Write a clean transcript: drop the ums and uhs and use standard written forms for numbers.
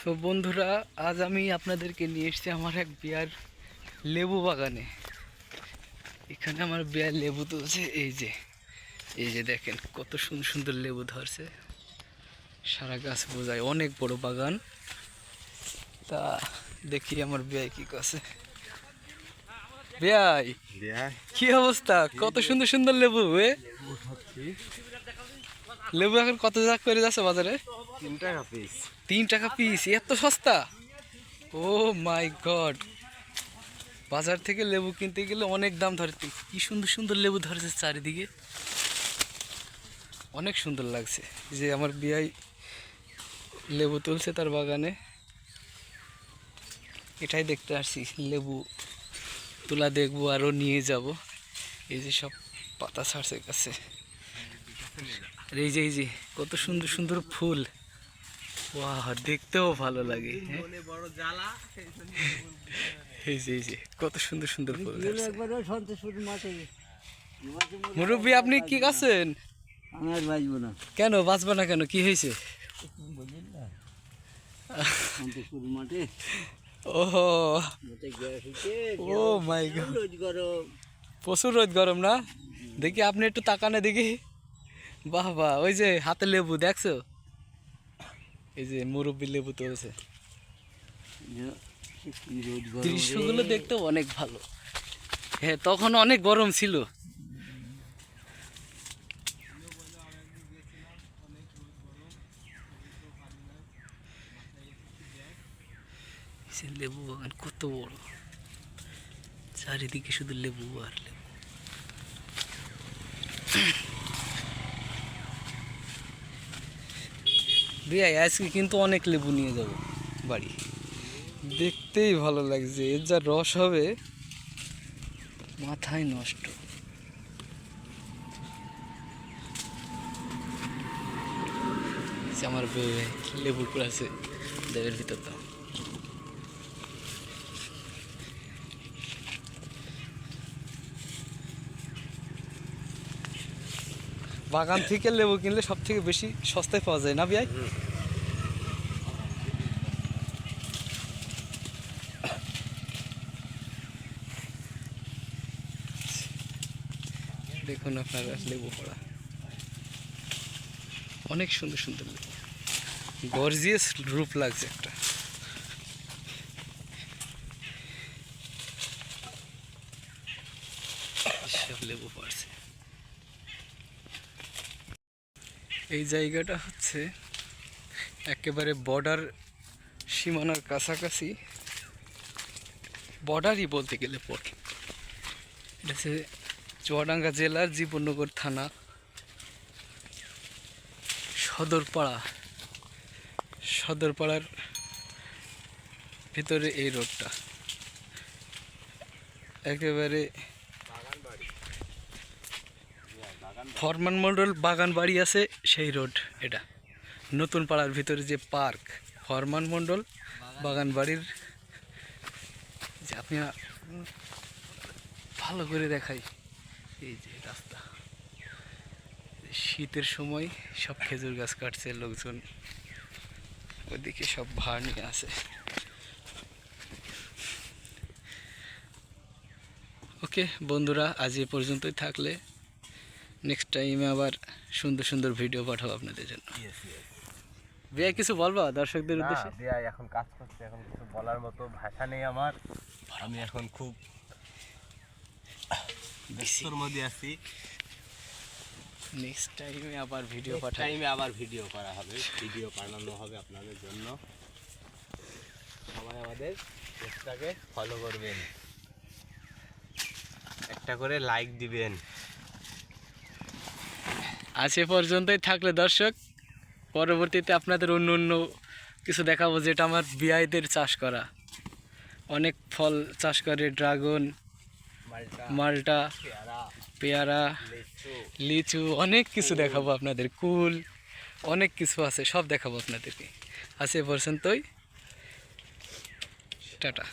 তো বন্ধুরা, আজ আমি আপনাদেরকে নিয়ে এসেছি আমার এক বিয়ার লেবু বাগানে। এখানে আমার বিয়ার লেবু তুলছে। এই যে দেখেন কত সুন্দর সুন্দর লেবু ধরছে। সারা গাছ বোঝায়, অনেক বড় বাগান। তা দেখি আমার বিয়াই কি করছে। বিয়াই, কি অবস্থা? কত সুন্দর সুন্দর লেবু। লেবু এখন কত টাকা করে যাচ্ছে বাজারে? 3 টাকা পিস। 3 টাকা পিস? এত সস্তা? ও মাই গড! বাজার থেকে লেবু কিনতে গেলে অনেক দাম ধরে। কি সুন্দর সুন্দর লেবু ধরেছে চারিদিকে, অনেক সুন্দর লাগছে। যে আমার বিয়াই লেবু তুলছে তার বাগানে, এটাই দেখতে আসছি। লেবু তোলা দেখবো, আরও নিয়ে যাব। এই যে সব পাতা ছাড়ছে গাছে। আর এই যে কত সুন্দর সুন্দর ফুল। বাহ, দেখতেও ভালো লাগে। এই যে কত সুন্দর সুন্দর ফুল। মুরব্বী, আপনি কি করছেন? কেন বাঁচবো না? কেন, কি হয়েছে? ওহো, ও মাই গড, প্রচুর রোদ, গরম না? দেখি আপনি একটু তাকানে দেখি। বাহ বাহ, ওই যে হাতে লেবু দেখছো? এই যে মুরব্বী লেবু তুলছে। দৃশ্যগুলো দেখতে অনেক ভালো। হ্যাঁ, তখন অনেক গরম ছিল। লেবু বাগান কত বড়, চারিদিকে শুধু লেবু আর লেবু। বিয়াই, আজকে কিন্তু অনেক লেবু নিয়ে যাব বাড়ি। দেখতেই ভালো লাগছে, এর যা রস হবে মাথায় নষ্ট। আমার লেবু আছে দেবের ভিতর দাও। বাগান থেকে লেবু কিনলে সব থেকে বেশি সস্তায় পাওয়া যায় না বিয়াই? দেখুন আপনারা লেবু পড়া, অনেক সুন্দর সুন্দর লেবু, গর্জিয়াস রূপ লাগছে একটা। সব লেবু পড়ছে। এই জায়গাটা হচ্ছে একেবারে বর্ডার, সীমানার কাছাকাছি। বর্ডারই বলতে গেলে পড়ে। এটা হচ্ছে চুয়াডাঙ্গা জেলার জীবননগর থানা, সদরপাড়ার ভিতরে এই রোডটা। একেবারে ফরমান মন্ডল বাগান বাড়ি আছে সেই রোড এটা। নতুন পাড়ার ভিতরে যে পার্ক, ফরমান মন্ডল বাগান বাড়ির, যে আপনি ভালো করে দেখাই। এই যে রাস্তা, শীতের সময় সব খেজুর গাছ কাটছে লোকজন, ওদিকে সব ভাড় নিয়ে আসে। ওকে বন্ধুরা, আজ এ পর্যন্তই থাকলে নেক্সট টাইমে আবার সুন্দর সুন্দর ভিডিও পাঠাবো আপনাদের জন্য। ভাইয়া, কিছু বলবা দর্শকদের উদ্দেশ্যে? ভাইয়া এখন কাজ করছে, এখন কিছু বলার মতো ভাষা নেই আমার। আমি এখন খুব ব্যস্তর মধ্যে আছি। নেক্সট টাইমে আবার ভিডিও করা হবে, ভিডিও বানানো হবে আপনাদের জন্য। সবাই আমাদের পেজটাকে ফলো করবেন, একটা করে লাইক দিবেন। আজ এ পর্যন্তই থাকলে দর্শক, পরবর্তীতে আপনাদের অন্য অন্য কিছু দেখাবো, যেটা আমার বিয়াইদের চাষ করা। অনেক ফল চাষ করে, ড্রাগন, মালটা, পেয়ারা, লিচু, অনেক কিছু দেখাবো আপনাদের। কুল, অনেক কিছু আছে, সব দেখাবো আপনাদেরকে। আজ এ পর্যন্তই, টাটা।